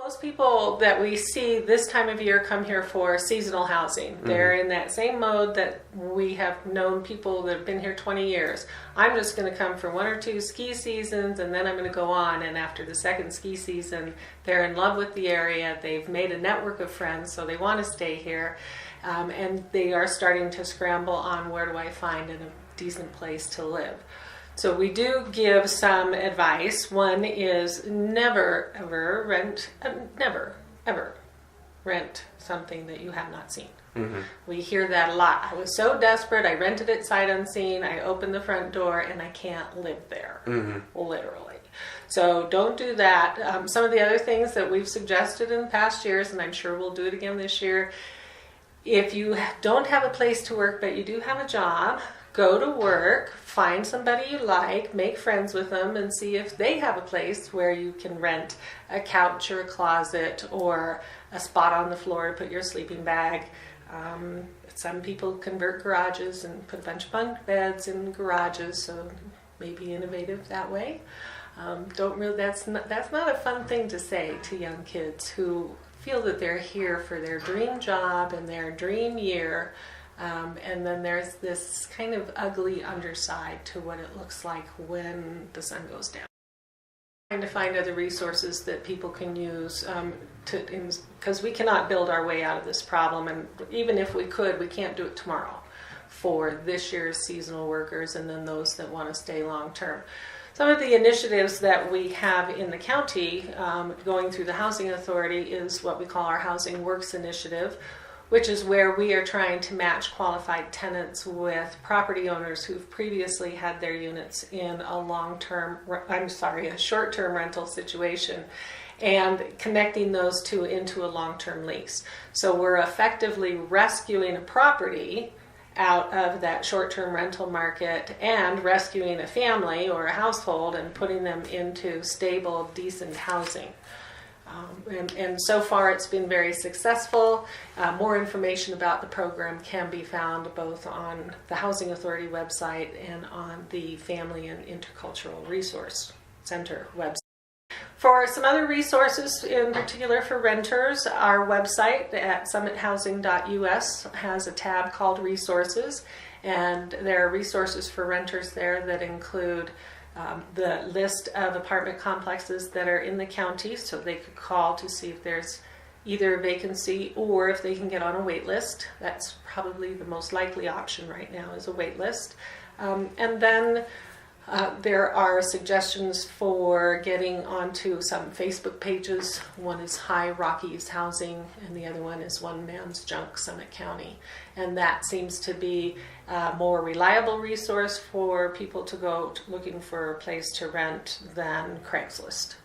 Most people that we see this time of year come here for seasonal housing. They're in that same mode that we have known people that have been here 20 years. I'm just going to come for 1 or 2 ski seasons and then I'm going to go on. And after the second ski season, they're in love with the area. They've made a network of friends, so they want to stay here. And they are starting to scramble on where do I find a decent place to live. So we do give some advice. One is never ever rent something that you have not seen. We hear that a lot. I was so desperate, I rented it sight unseen, I opened the front door and I can't live there, literally. So don't do that. Some of the other things that we've suggested in past years, and I'm sure we'll do it again this year, if you don't have a place to work but you do have a job, go to work, find somebody you like, make friends with them, and see if they have a place where you can rent a couch or a closet or a spot on the floor to put your sleeping bag. Some people convert garages and put a bunch of bunk beds in garages, so maybe innovative that way. That's not a fun thing to say to young kids who feel that they're here for their dream job and their dream year. And then there's this kind of ugly underside to what it looks like when the sun goes down. Trying to find other resources that people can use because we cannot build our way out of this problem, and even if we could, we can't do it tomorrow for this year's seasonal workers and then those that want to stay long term. Some of the initiatives that we have in the county going through the Housing Authority is what we call our Housing Works Initiative, which is where we are trying to match qualified tenants with property owners who've previously had their units in a short-term rental situation, and connecting those two into a long-term lease. So we're effectively rescuing a property out of that short-term rental market and rescuing a family or a household and putting them into stable, decent housing. And so far it's been very successful. More information about the program can be found both on the Housing Authority website and on the Family and Intercultural Resource Center website. For some other resources, in particular for renters, our website at summithousing.us has a tab called Resources, and there are resources for renters there that include the list of apartment complexes that are in the county, so they could call to see if there's either a vacancy or if they can get on a wait list. That's probably the most likely option right now, is a wait list. And then there are suggestions for getting onto some Facebook pages. One is Hi Rockies Housing, and the other one is One Man's Junk Summit County. And that seems to be a more reliable resource for people to go looking for a place to rent than Craigslist.